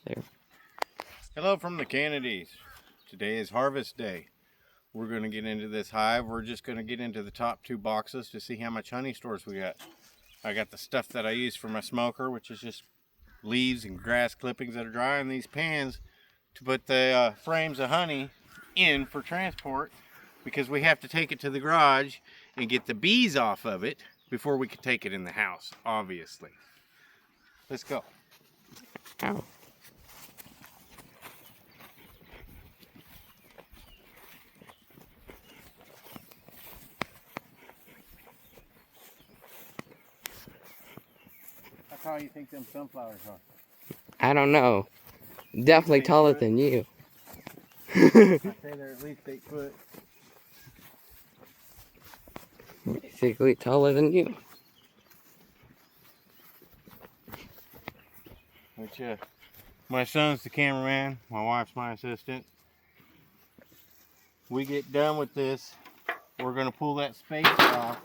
there. Hello from the Kennedys. Today is harvest day. We're going to get into this hive. We're just going to get into the top 2 boxes to see how much honey stores we got. I got the stuff that I use for my smoker, which is just leaves and grass clippings that are dry, in these pans to put the frames of honey in for transport, because we have to take it to the garage and get the bees off of it before we can take it in the house, obviously. Let's go. Ow. How tall you think them sunflowers are? I don't know. Definitely 8 taller foot. than you. I say they're at least 8 foot. Basically taller than you. Which, my son's the cameraman, my wife's my assistant. We get done with this, we're going to pull that spacer off.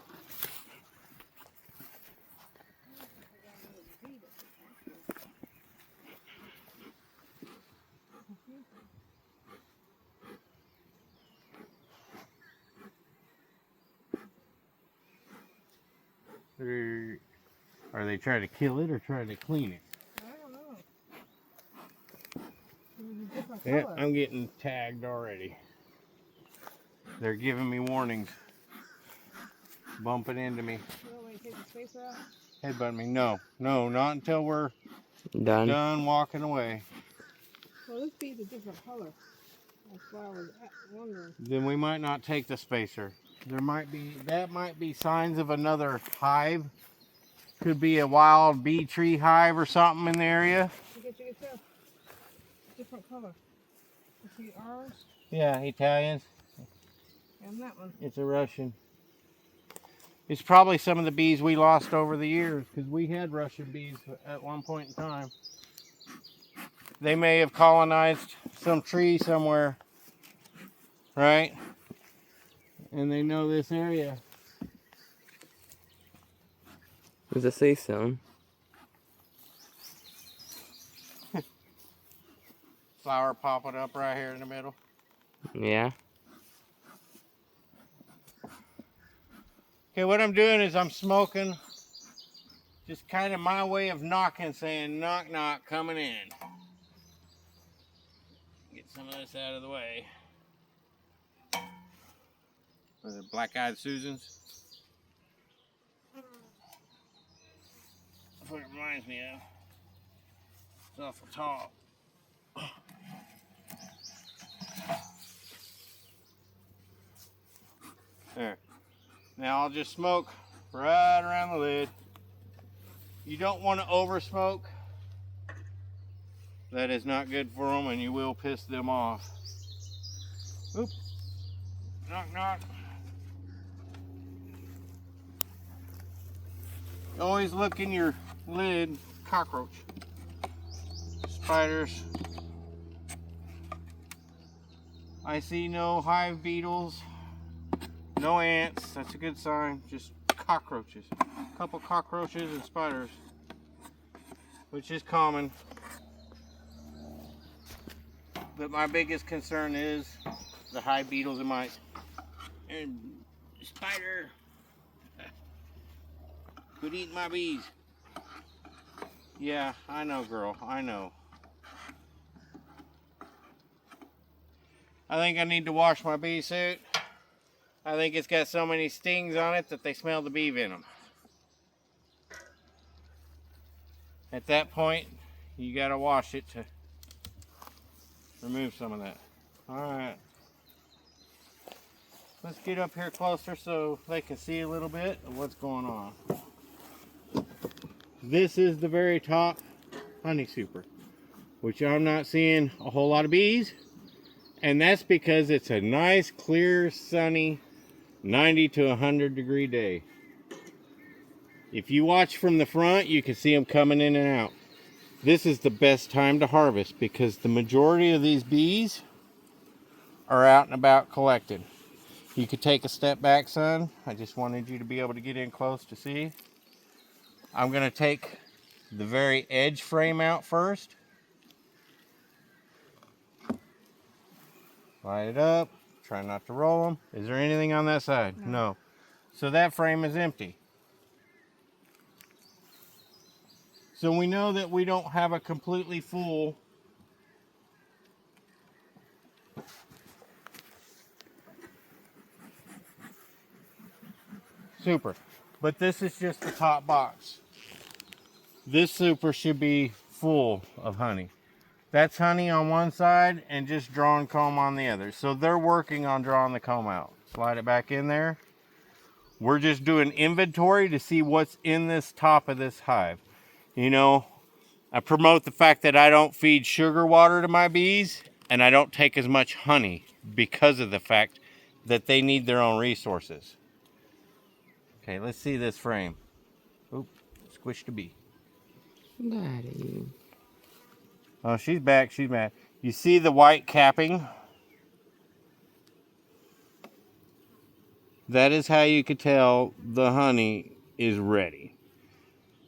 Are they trying to kill it or trying to clean it? I don't know. There's a different Yeah, color. I'm getting tagged already. They're giving me warnings. Bumping into me. You want me to take the spacer out? Headbutt me. No, not until we're Done. done walking away. Well, this bee's a different color. That's why I was wondering. Then we might not take the spacer. That might be signs of another hive. Could be a wild bee tree hive or something in the area. You can tell. Different color. You see ours Yeah, Italians. and that one. It's a Russian. It's probably some of the bees we lost over the years, because we had Russian bees at one point in time. They may have colonized some tree somewhere, right? And they know this area. There's a sea soon. Flower popping up right here in the middle. Yeah. Okay, what I'm doing is I'm smoking. Just kind of my way of knocking, saying knock knock, coming in. Get some of this out of the way. Are the black-eyed Susans? That's what it reminds me of. It's awful tall. There. Now I'll just smoke right around the lid. You don't want to over smoke. That is not good for them, and you will piss them off. Oop. Knock, knock. Always look in your lid. Cockroach. Spiders. I see no hive beetles. No ants. That's a good sign. Just cockroaches. A couple cockroaches and spiders, which is common. But my biggest concern is the hive beetles and mice. And spider. Quit eating my bees. Yeah, I know, girl. I know. I think I need to wash my bee suit. I think it's got so many stings on it that they smell the bee venom. At that point, you gotta wash it to remove some of that. Alright. Let's get up here closer so they can see a little bit of what's going on. This is the very top honey super, which I'm not seeing a whole lot of bees. And that's because it's a nice, clear, sunny 90 to 100 degree day. If you watch from the front, you can see them coming in and out. This is the best time to harvest because the majority of these bees are out and about collecting. You could take a step back, son. I just wanted you to be able to get in close to see. I'm going to take the very edge frame out first. Light it up. Try not to roll them. Is there anything on that side? No. So that frame is empty. So we know that we don't have a completely full super. But this is just the top box. This super should be full of honey. That's honey on one side and just drawing comb on the other. So they're working on drawing the comb out. Slide it back in there. We're just doing inventory to see what's in this top of this hive. You know, I promote the fact that I don't feed sugar water to my bees and I don't take as much honey because of the fact that they need their own resources. Okay, let's see this frame. Oop, squished a bee. Daddy. Oh, she's back, she's back. You see the white capping? That is how you could tell the honey is ready.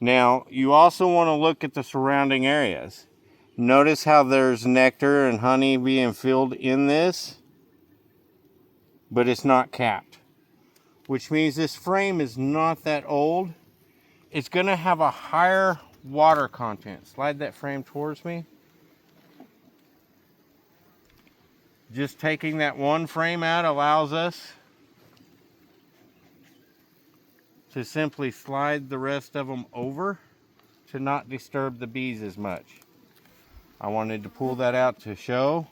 Now, you also want to look at the surrounding areas. Notice how there's nectar and honey being filled in this, but it's not capped, which means this frame is not that old. It's going to have a higher water content. Slide that frame towards me. Just taking that one frame out allows us to simply slide the rest of them over to not disturb the bees as much. I wanted to pull that out to show.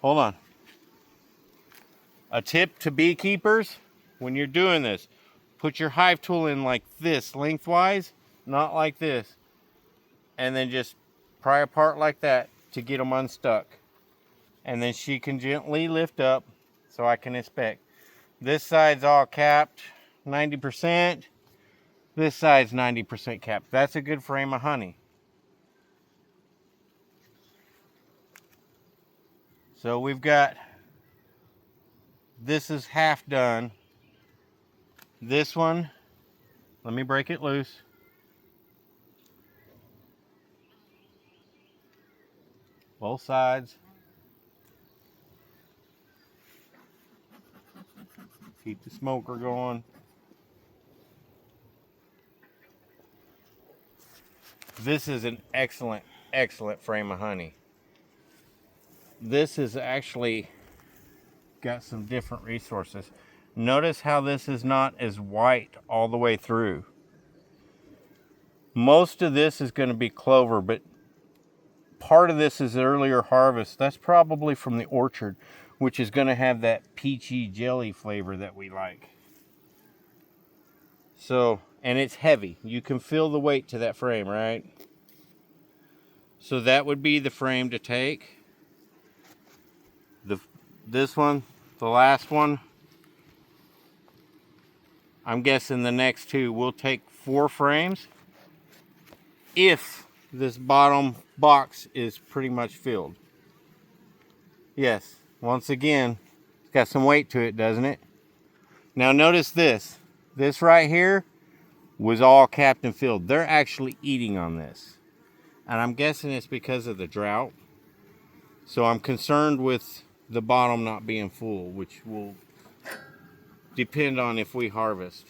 Hold on. A tip to beekeepers, when you're doing this, put your hive tool in like this, lengthwise, not like this. And then just pry apart like that to get them unstuck. And then she can gently lift up so I can inspect. This side's all capped, 90%. This side's 90% capped. That's a good frame of honey. So we've got, this is half done. This one, let me break it loose. Both sides. Keep the smoker going. This is an excellent, excellent frame of honey. This has actually got some different resources. Notice how this is not as white all the way through. Most of this is going to be clover, but part of this is earlier harvest. That's probably from the orchard, which is going to have that peachy jelly flavor that we like. So, and it's heavy. You can feel the weight to that frame, right? So that would be the frame to take. This one, the last one, I'm guessing the next two, we'll take 4 frames if this bottom box is pretty much filled. Yes, once again, it's got some weight to it, doesn't it? Now notice this. This right here was all capped and filled. They're actually eating on this. And I'm guessing it's because of the drought. So I'm concerned with the bottom not being full, which will depend on if we harvest.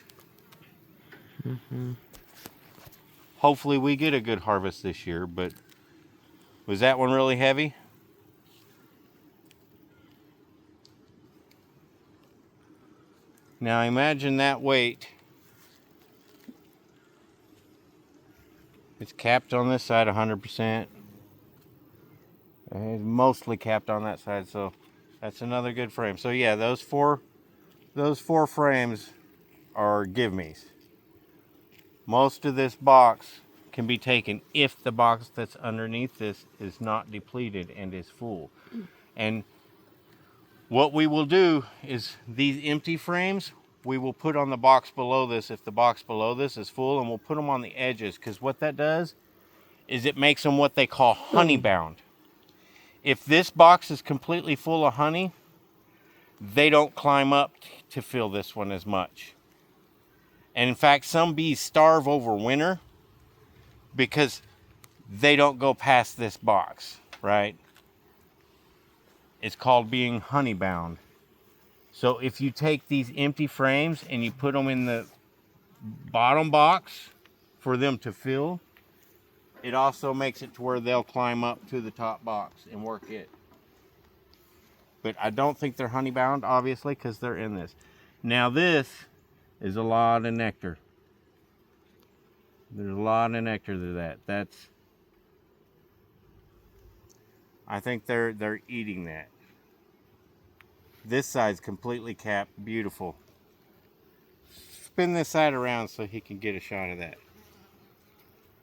Hopefully we get a good harvest this year, but was that one really heavy? Now imagine that weight. It's capped on this side 100%. It's mostly capped on that side, so that's another good frame. So yeah, those four frames are give-me's. Most of this box can be taken if the box that's underneath this is not depleted and is full. And what we will do is these empty frames, we will put on the box below this if the box below this is full, and we'll put them on the edges, because what that does is it makes them what they call honey bound. If this box is completely full of honey, they don't climb up to fill this one as much. And in fact, some bees starve over winter because they don't go past this box, right? It's called being honey bound. So if you take these empty frames and you put them in the bottom box for them to fill, it also makes it to where they'll climb up to the top box and work it. But I don't think they're honey bound, obviously, because they're in this. Now this is a lot of nectar. There's a lot of nectar to that. I think they're eating that. This side's completely capped, beautiful. Spin this side around so he can get a shot of that.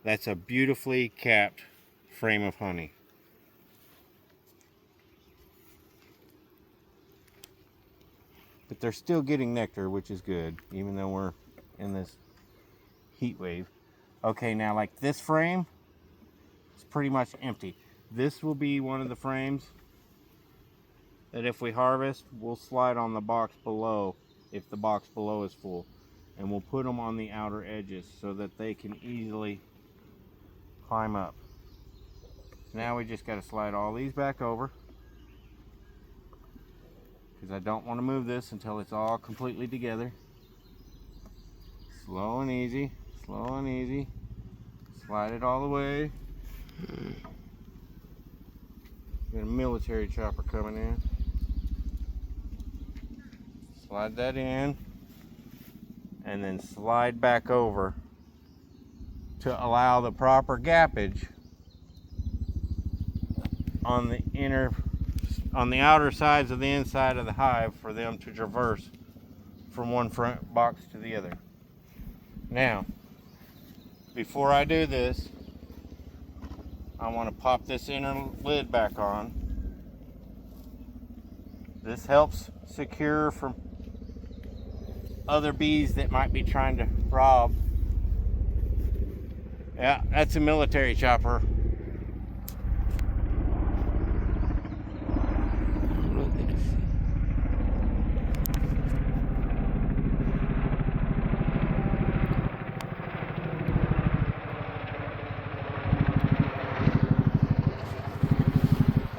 That's a beautifully capped frame of honey. But they're still getting nectar, which is good, even though we're in this heat wave. Okay, now like this frame, it's pretty much empty. This will be one of the frames that if we harvest, we'll slide on the box below if the box below is full. And we'll put them on the outer edges so that they can easily climb up. Now we just got to slide all these back over, because I don't want to move this until it's all completely together. Slow and easy, slow and easy. Slide it all the way. Got a military chopper coming in. Slide that in, and then slide back over to allow the proper gappage on the outer sides of the inside of the hive for them to traverse from one front box to the other. Now, before I do this, I want to pop this inner lid back on. This helps secure from other bees that might be trying to rob. Yeah, that's a military chopper. Look at this.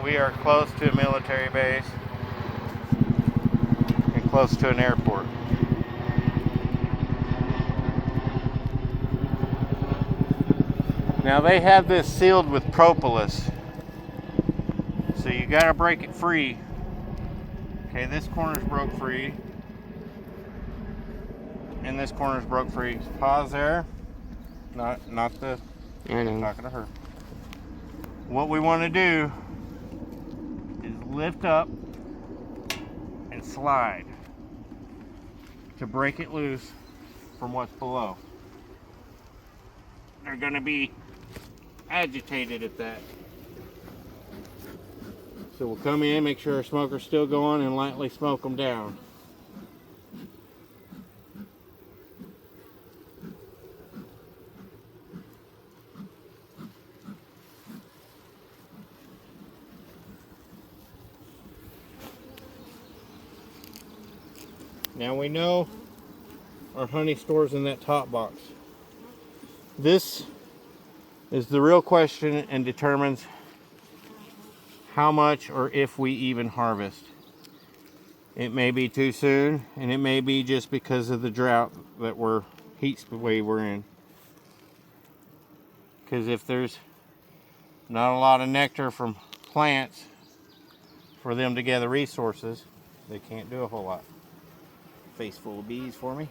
We are close to a military base and close to an airport. Now they have this sealed with propolis, so you gotta break it free. Okay, this corner's broke free, and this corner's broke free. Pause there. Not the I know. talking to her. What we want to do is lift up and slide to break it loose from what's below. They're going to be agitated at that. So we'll come in, make sure our smoker's still going, and lightly smoke them down. Now we know our honey stores in that top box. This is the real question and determines how much or if we even harvest. It may be too soon, and it may be just because of the drought that heat wave we're in. Because if there's not a lot of nectar from plants for them to gather resources, they can't do a whole lot. Face full of bees for me.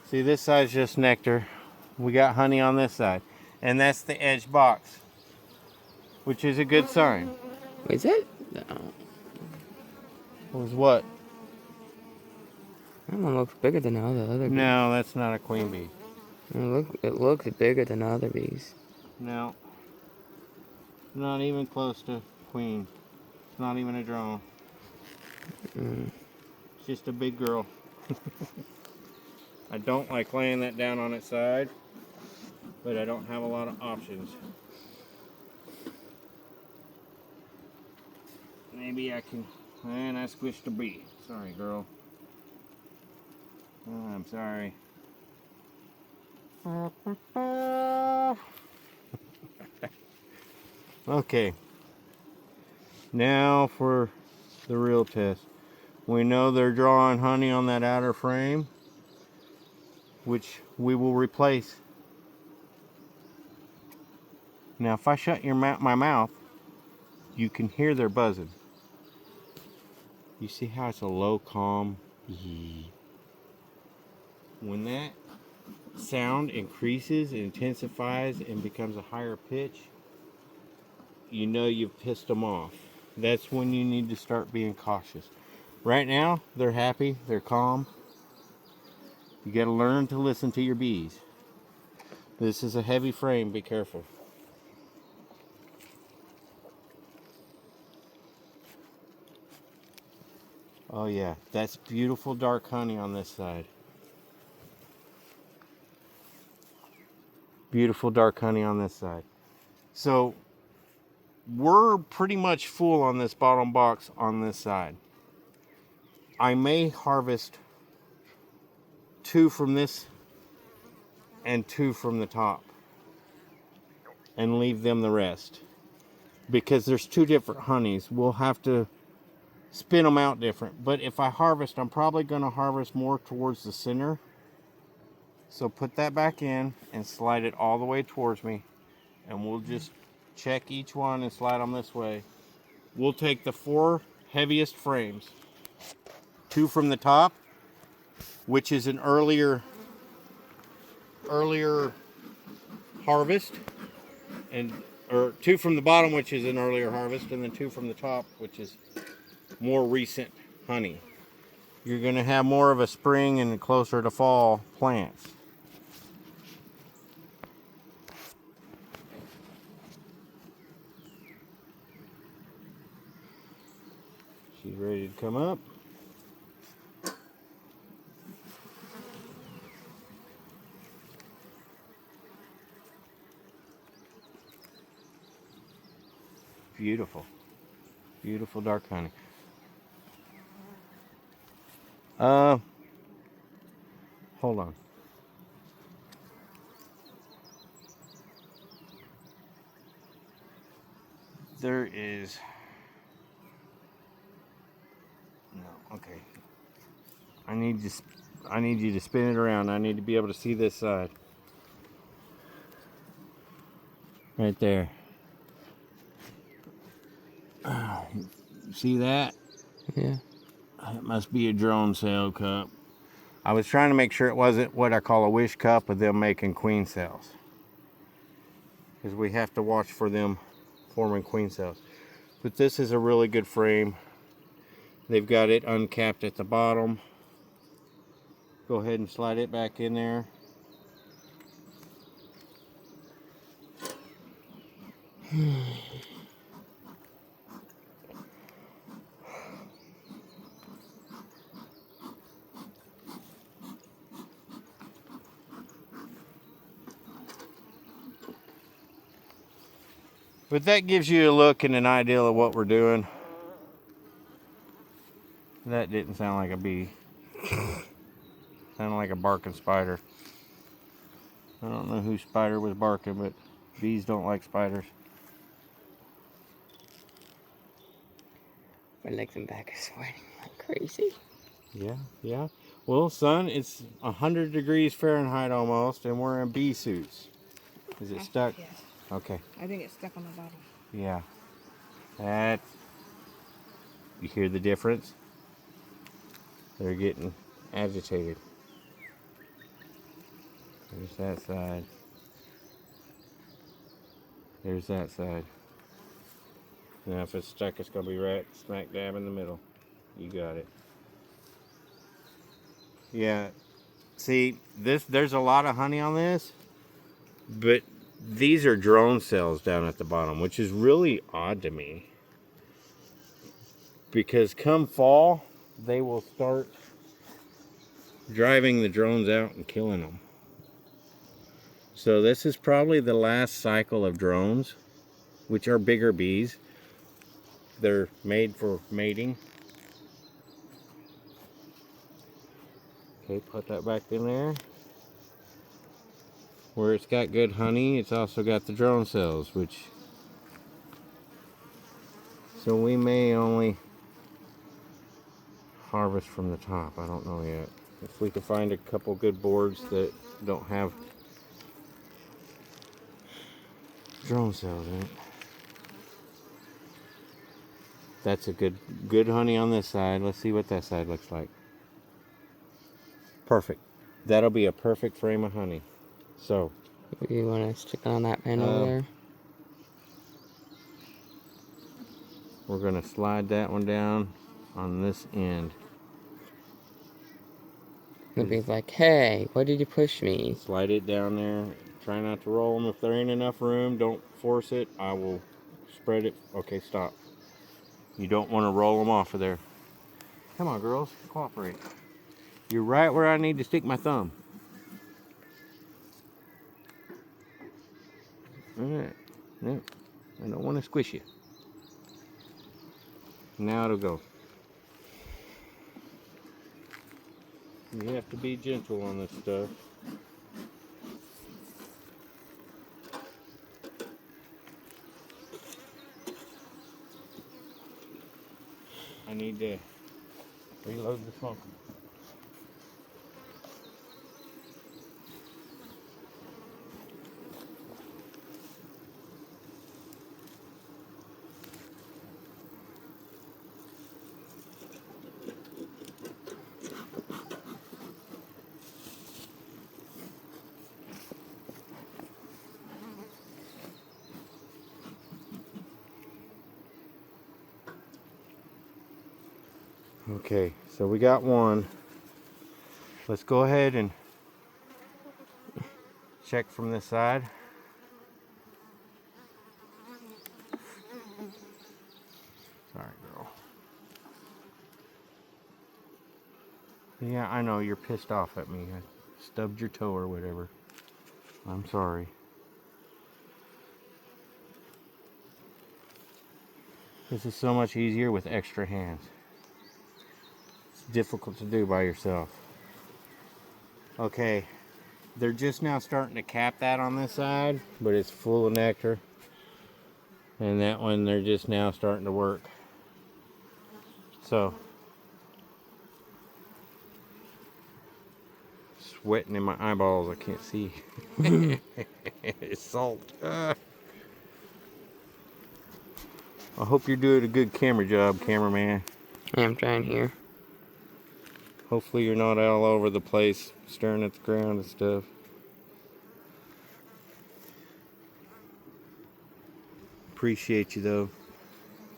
See, this side's just nectar. We got honey on this side, and that's the edge box, which is a good sign. Wait, is that? Was what? That one looks bigger than all the other bees. No, that's not a queen bee. It looks bigger than other bees. No, not even close to queen. It's not even a drone. It's just a big girl. I don't like laying that down on its side, but I don't have a lot of options. Maybe I can, and I squished a bee. Sorry, girl. Oh, I'm sorry. Okay. Now for the real test. We know they're drawing honey on that outer frame, which we will replace. Now, if I shut my mouth, you can hear their buzzing. You see how it's a low, calm yee. When that sound increases, intensifies, and becomes a higher pitch, you know you've pissed them off. That's when you need to start being cautious. Right now, they're happy, they're calm. You got to learn to listen to your bees. This is a heavy frame, be careful. Oh yeah, that's beautiful dark honey on this side. Beautiful dark honey on this side. So we're pretty much full on this bottom box on this side. I may harvest 2 from this and 2 from the top and leave them the rest, because there's 2 different honeys. We'll have to spin them out different, but if I harvest, I'm probably going to harvest more towards the center. So put that back in and slide it all the way towards me, and we'll just check each one and slide them this way. We'll take the 4 heaviest frames, 2 from the top, which is an earlier harvest, or 2 from the bottom, which is an earlier harvest, and then 2 from the top, which is more recent honey. You're going to have more of a spring and closer to fall plants. She's ready to come up. Beautiful. Beautiful dark honey. Hold on. There is... No, okay. I need you to spin it around. I need to be able to see this side. Right there. See that? Yeah. It must be a drone cell cup. I was trying to make sure it wasn't what I call a wish cup of them making queen cells, because we have to watch for them forming queen cells. But this is a really good frame. They've got it uncapped at the bottom. Go ahead and slide it back in there. But that gives you a look and an idea of what we're doing. That didn't sound like a bee. Sounded like a barking spider. I don't know whose spider was barking, but bees don't like spiders. My legs and back are sweating like crazy. Yeah, yeah. Well, son, it's 100 degrees Fahrenheit almost, and we're in bee suits. Is it stuck? Yes. Okay. I think it's stuck on the bottom. Yeah. That. You hear the difference? They're getting agitated. There's that side. There's that side. Now if it's stuck, it's going to be right smack dab in the middle. You got it. Yeah. See, there's a lot of honey on this, but these are drone cells down at the bottom, which is really odd to me. Because come fall, they will start driving the drones out and killing them. So this is probably the last cycle of drones, which are bigger bees. They're made for mating. Okay, put that back in there. Where it's got good honey, it's also got the drone cells, which... So we may only harvest from the top. I don't know yet. If we can find a couple good boards that don't have drone cells in it. That's a good honey on this side. Let's see what that side looks like. Perfect. That'll be a perfect frame of honey. So, You want to stick it on that pen over there? we're going to slide that one down on this end. It'll be like, hey, why did you push me? Slide it down there. Try not to roll them. If there ain't enough room, don't force it. I will spread it. Okay, stop. You don't want to roll them off of there. Come on, girls. Cooperate. You're right where I need to stick my thumb. Alright. Yep. I don't want to squish you. Now it'll go. You have to be gentle on this stuff. I need to reload the smoker. Okay, so we got one. Let's go ahead and check from this side. Sorry, girl. Yeah, I know you're pissed off at me. I stubbed your toe or whatever. I'm sorry. This is so much easier with extra hands. It's difficult to do by yourself. Okay, they're just now starting to cap that on this side, but it's full of nectar. And that one, they're just now starting to work. So, sweating in my eyeballs, I can't see. It's salt. I hope you're doing a good camera job, cameraman. Yeah, I'm trying here. Hopefully you're not all over the place, staring at the ground and stuff. Appreciate you though,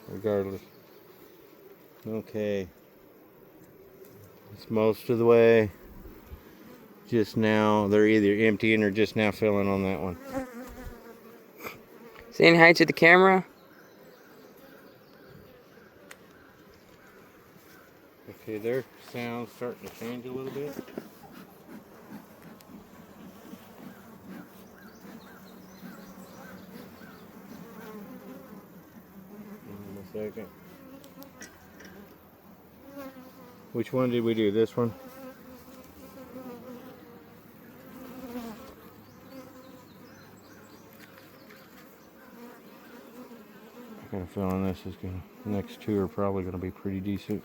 regardless. Okay. It's most of the way. Just now, they're either emptying or just now filling on that one. Saying hi to the camera? Okay, their sound's starting to change a little bit. Give me a second. Which one did we do? This one? I got a feeling this is gonna. The next two are probably gonna be pretty decent.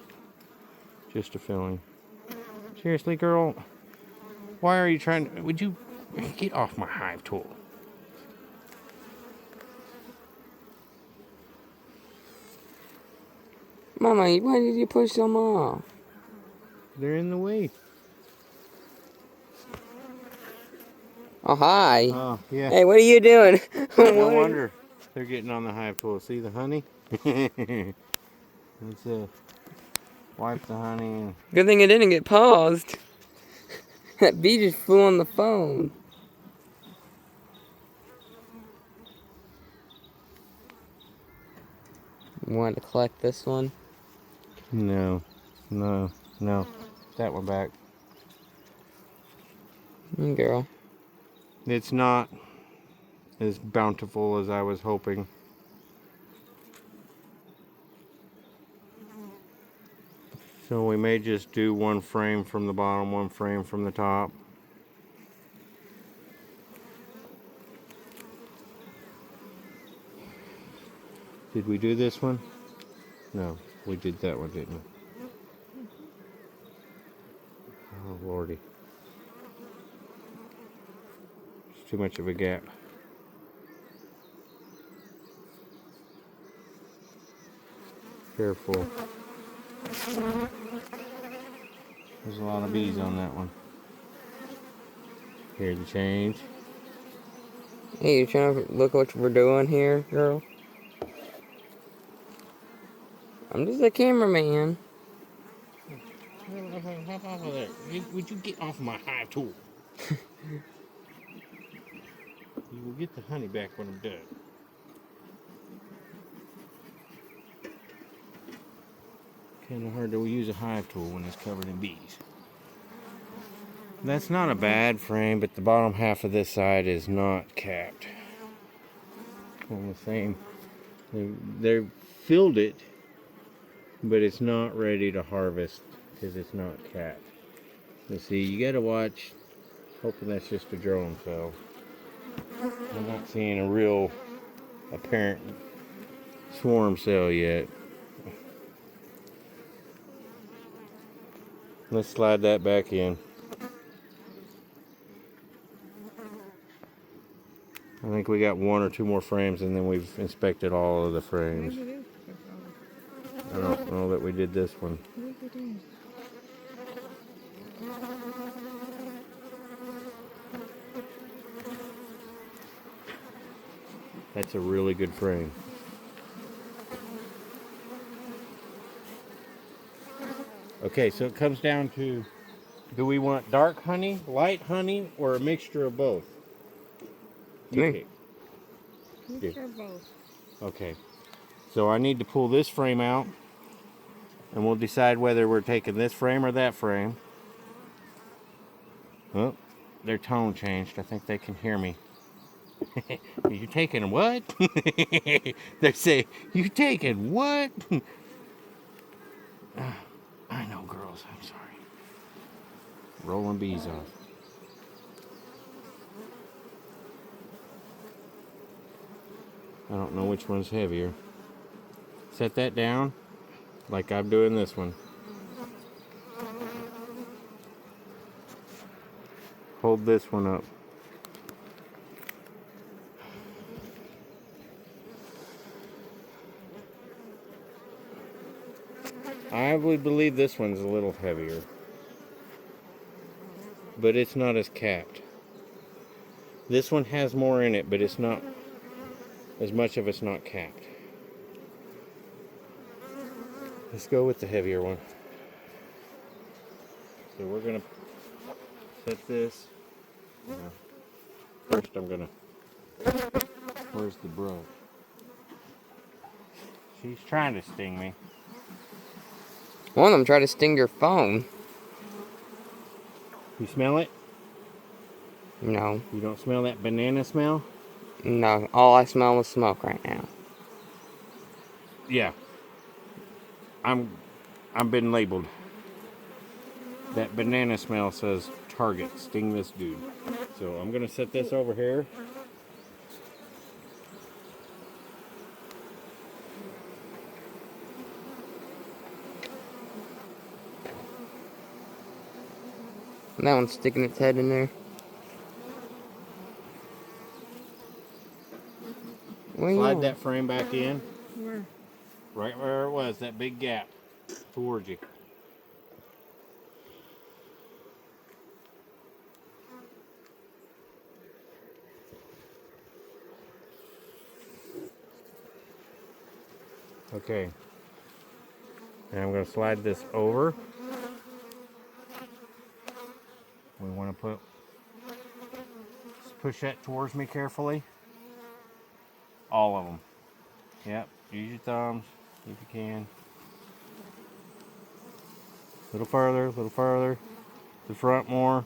Just a feeling. Seriously, girl, why are you trying to? Would you get off my hive tool? Mama, why did you push them off? They're in the way. Oh, hi. Oh, yeah. Hey, what are you doing? No wonder they're getting on the hive tool. See the honey? Let's wipe the honey. And Good thing it didn't get paused. That bee just flew on the phone. You want to collect this one? no. That one back. Girl. It's not as bountiful as I was hoping. So we may just do one frame from the bottom, one frame from the top. Did we do this one? No, we did that one, didn't we? Oh, lordy. It's too much of a gap. Careful. There's a lot of bees on that one. Hear the change? Hey, you trying to look what we're doing here, girl? I'm just a cameraman. Hop off of there. Would you get off my hive tool? You will get the honey back when I'm done. Kind of hard to use a hive tool when it's covered in bees. That's not a bad frame, but the bottom half of this side is not capped. On the same, they filled it, but it's not ready to harvest because it's not capped. You see, you gotta watch, hoping that's just a drone cell. I'm not seeing a real apparent swarm cell yet. Let's slide that back in. I think we got 1 or 2 more frames and then we've inspected all of the frames. Maybe it is. I don't know that we did this one. What is it doing? That's a really good frame. Okay, so it comes down to, do we want dark honey, light honey, or a mixture of both? You Me. pick. Mixture of both. Okay, so I need to pull this frame out, and we'll decide whether we're taking this frame or that frame. Oh, their tone changed. I think they can hear me. You taking what? They say, you taking what? I know, girls. I'm sorry. Rolling bees off. I don't know which one's heavier. Set that down like I'm doing this one. Hold this one up. I would believe this one's a little heavier, but it's not as capped. This one has more in it, but it's not as much of it's not capped. Let's go with the heavier one. So we're gonna set this. First I'm gonna, where's the brush? She's trying to sting me. One of them tried to sting your phone. You smell it? No. You don't smell that banana smell? No. All I smell is smoke right now. Yeah. I'm been labeled. That banana smell says target, sting this dude. So I'm gonna set this over here. And that one's sticking its head in there. Where you Slide going? that frame back in. Where? Right where it was, that big gap towards you. Okay. And I'm going to slide this over. We want to push that towards me carefully. All of them. Yep. Use your thumbs if you can. A little further, a little further. To the front more.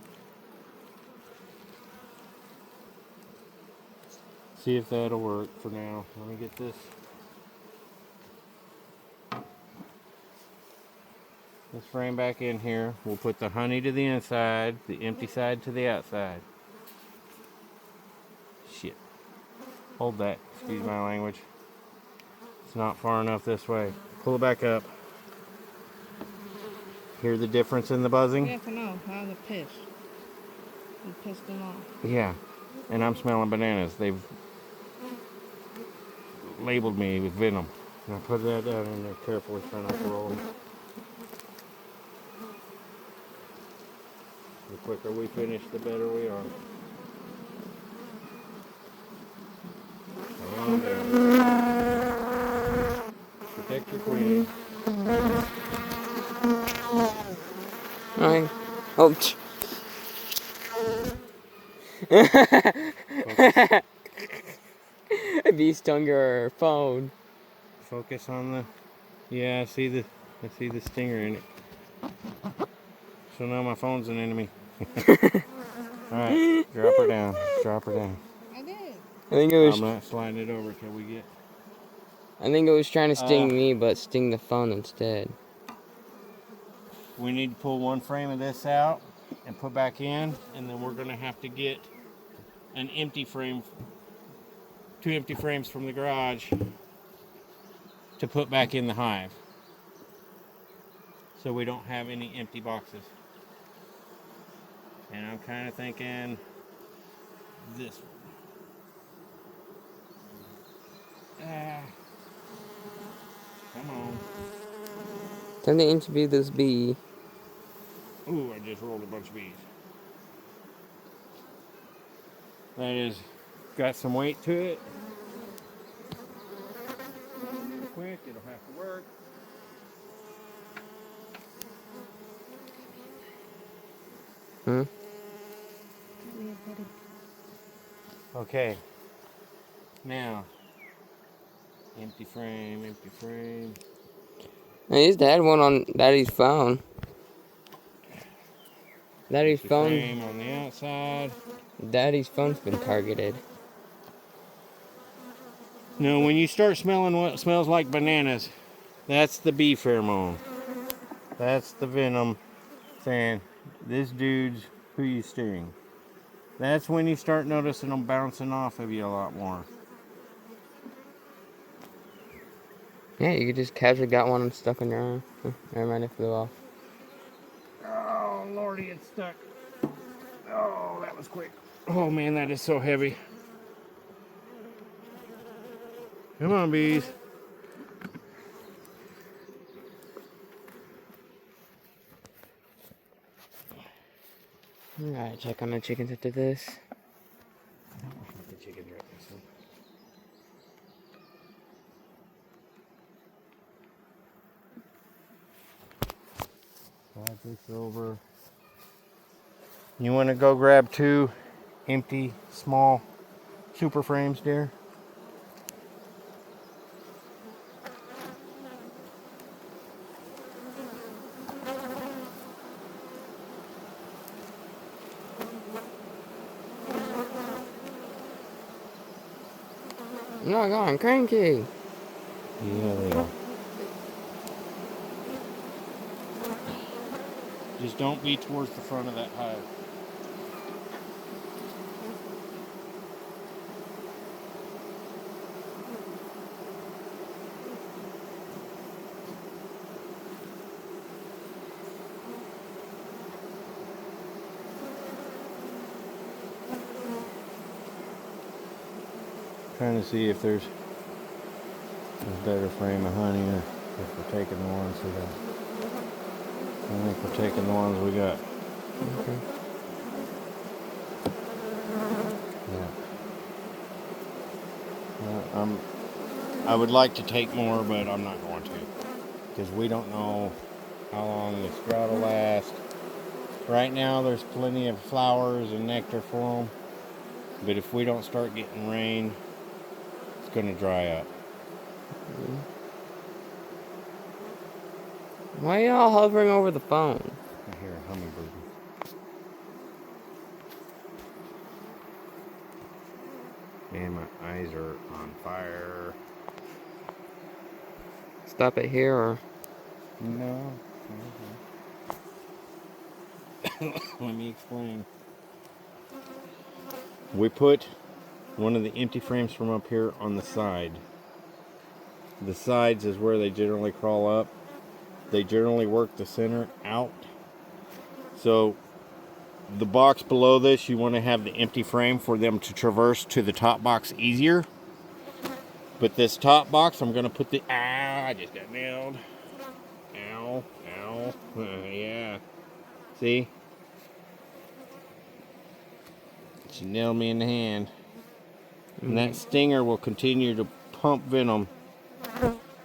See if that'll work for now. Let me get this. This frame back in here. We'll put the honey to the inside, the empty side to the outside. Shit. Hold that. Excuse my language. It's not far enough this way. Pull it back up. Hear the difference in the buzzing? Yes, I know. How's the piss? You pissed them off. Yeah. And I'm smelling bananas. They've labeled me with venom. Now put that down in there carefully, try not to roll them. The quicker we finish, the better we are. Come on down. Protect your queen. Alright. Oh. Bee stung your phone. Focus on the. Yeah, I see the stinger in it. So now my phone's an enemy. Alright, drop her down. Drop her down. I did. I think it was. I'm not sliding it over till we get. I think it was trying to sting me, but sting the phone instead. We need to pull one frame of this out and put back in, and then we're gonna have to get an empty frame, 2 empty frames from the garage to put back in the hive. So we don't have any empty boxes. And I'm kind of thinking this one. Come on. Time to interview this bee. Ooh, I just rolled a bunch of bees. That is got some weight to it. Quick, it'll have to work. Hmm? Okay. Now, empty frame, empty frame. I used to have one on Daddy's phone. Daddy's Empty phone. frame on the outside. Daddy's phone's been targeted. Now, when you start smelling what smells like bananas, that's the bee pheromone. That's the venom saying, this dude's who you sting. That's when you start noticing them bouncing off of you a lot more. Yeah, you could just casually got one stuck in your arm. Never mind, it flew off. Oh, Lordy, it's stuck. Oh, that was quick. Oh, man, that is so heavy. Come on, bees. Alright, check on the chickens after this. The chicken's right this one. Slide this over. You want to go grab 2 empty, small super frames, dear? No, go on, cranky. Yeah, they are. Just don't be towards the front of that hive. Trying to see if there's a better frame of honey or if we're taking the ones we got. I think we're taking the ones we got. Okay. Yeah. I would like to take more, but I'm not going to. Because we don't know how long this drought will last. Right now there's plenty of flowers and nectar for them. But if we don't start getting rain, it's going to dry up. Why are y'all hovering over the phone? I hear a hummingbird. Man, my eyes are on fire. Stop it here or... No. Let me explain. We put one of the empty frames from up here on the side. The sides is where they generally crawl up. they generally work the center out. So the box below this, you want to have the empty frame for them to traverse to the top box easier. But this top box, I'm going to put the... Ah, I just got nailed. Ow, ow. Yeah. See? She nailed me in the hand. And that stinger will continue to pump venom.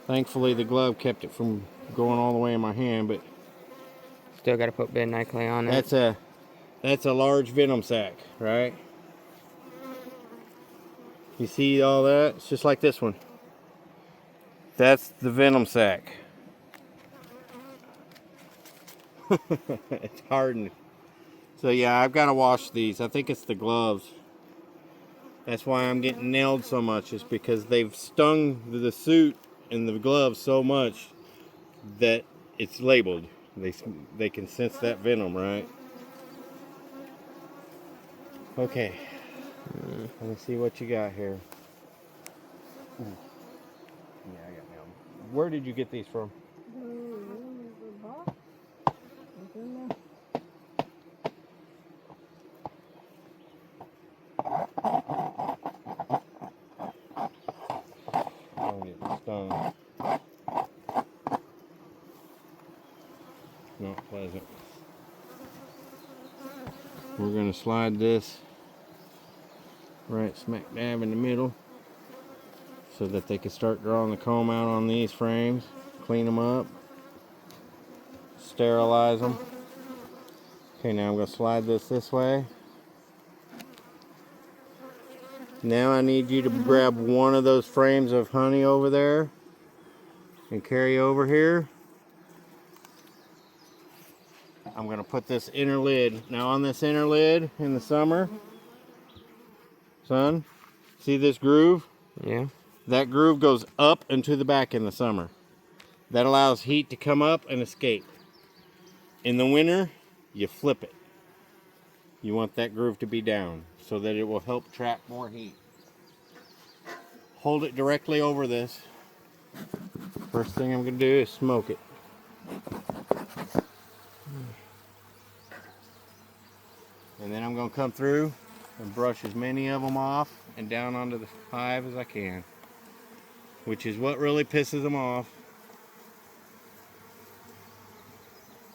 Thankfully, the glove kept it from going all the way in my hand, but... Still got to put bentonite clay on it. That's a large venom sac, right? You see all that? It's just like this one. That's the venom sac. It's hardened. So yeah, I've got to wash these. I think it's the gloves. That's why I'm getting nailed so much, is because they've stung the suit and the gloves so much that it's labeled. They can sense that venom, right? Okay. Let me see what you got here. Ooh. Yeah, I got nailed. Where did you get these from? The box. It's in there. I'm getting stung. Not pleasant. We're going to slide this right smack dab in the middle so that they can start drawing the comb out on these frames, clean them up, sterilize them. Okay, now I'm going to slide this way. Now I need you to grab one of those frames of honey over there and carry over here. I'm going to put this inner lid. Now on this inner lid in the summer, son, see this groove? Yeah. That groove goes up and to the back in the summer. That allows heat to come up and escape. In the winter, you flip it. You want that groove to be down so that it will help trap more heat. Hold it directly over this. First thing I'm going to do is smoke it. And then I'm going to come through and brush as many of them off and down onto the hive as I can, which is what really pisses them off.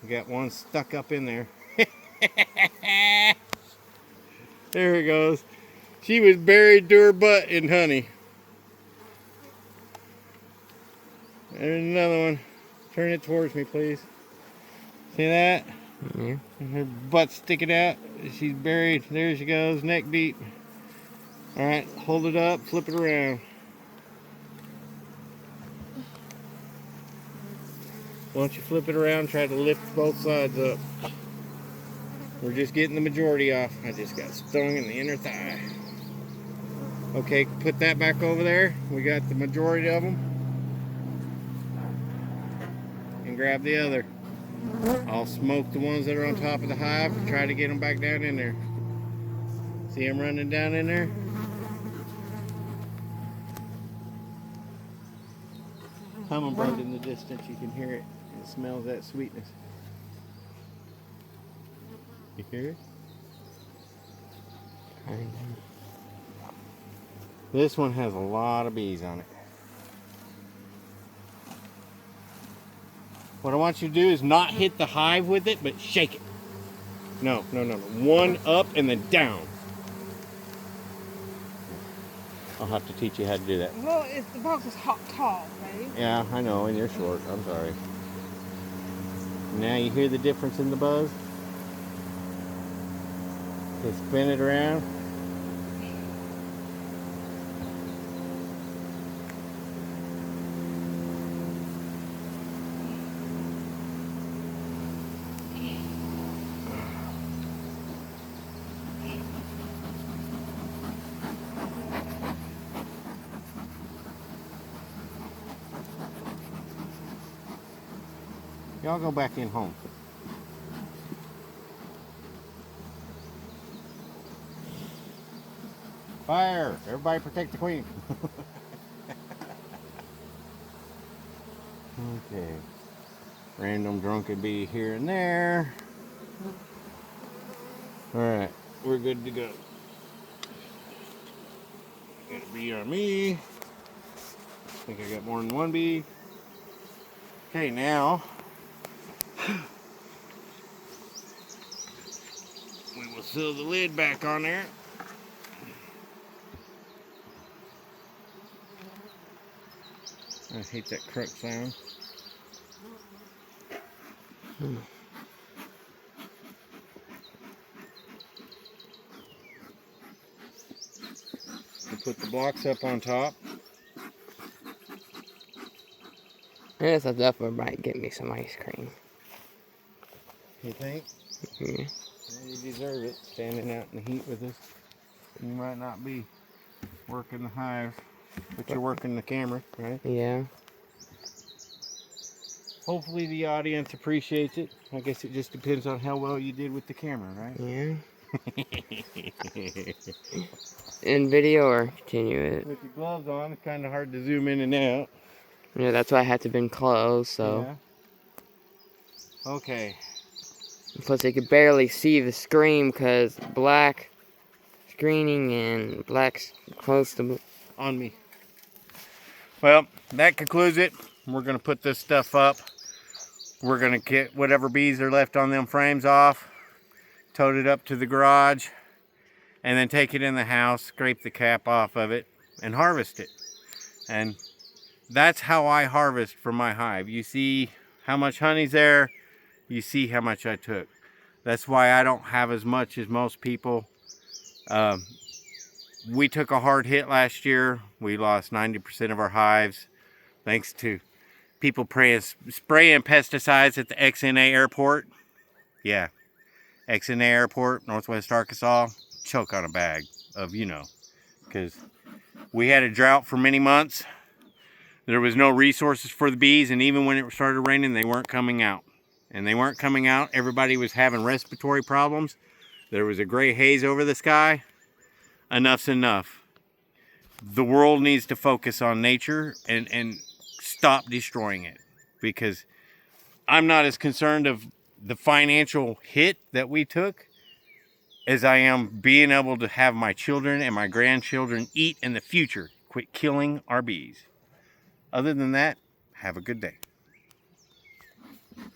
I got one stuck up in there. There it goes. She was buried to her butt in honey. There's another one. Turn it towards me, please. See that? Yeah. And her butt sticking out. She's buried. There she goes, neck deep. All right, hold it up, flip it around. Once you flip it around, try to lift both sides up. We're just getting the majority off. I just got stung in the inner thigh. Okay, put that back over there. We got the majority of them. And grab the other. I'll smoke the ones that are on top of the hive and try to get them back down in there. See them running down in there? Hummingbird in the distance, you can hear it. It smells that sweetness. You hear it? This one has a lot of bees on it. What I want you to do is not hit the hive with it, but shake it. No. One up and then down. I'll have to teach you how to do that. Well, the box is tall, right? Yeah, I know, and you're short. I'm sorry. Now you hear the difference in the buzz? Okay, spin it around. Y'all go back in home. Fire! Everybody protect the queen. Okay. Random drunken bee here and there. Alright, we're good to go. Got a bee on me. I think I got more than one bee. Okay, now we will seal the lid back on there. I hate that crunch sound. Hmm. We put the blocks up on top. I guess I definitely might get me some ice cream. You think? Yeah. Yeah, you deserve it. Standing out in the heat with us. You might not be working the hive, but you're working the camera, right? Yeah. Hopefully the audience appreciates it. I guess it just depends on how well you did with the camera, right? Yeah. In video or continue it? With your gloves on, it's kind of hard to zoom in and out. Yeah, that's why I had to been closed, so. Yeah. Okay. Plus, they could barely see the screen because black screening and black's close to. On me. Well, that concludes it. We're going to put this stuff up. We're going to get whatever bees are left on them frames off, tote it up to the garage, and then take it in the house, scrape the cap off of it, and harvest it. And that's how I harvest from my hive. You see how much honey's there, you see how much I took. That's why I don't have as much as most people. We took a hard hit last year. We lost 90% of our hives thanks to people spraying pesticides at the XNA airport. Yeah, XNA airport, Northwest Arkansas. Choke on a bag of, you know, because we had a drought for many months. There was no resources for the bees, and even when it started raining, they weren't coming out. And they weren't coming out. Everybody was having respiratory problems. There was a gray haze over the sky. Enough's enough. The world needs to focus on nature and stop destroying it, because I'm not as concerned of the financial hit that we took as I am being able to have my children and my grandchildren eat in the future. Quit killing our bees. Other than that, have a good day.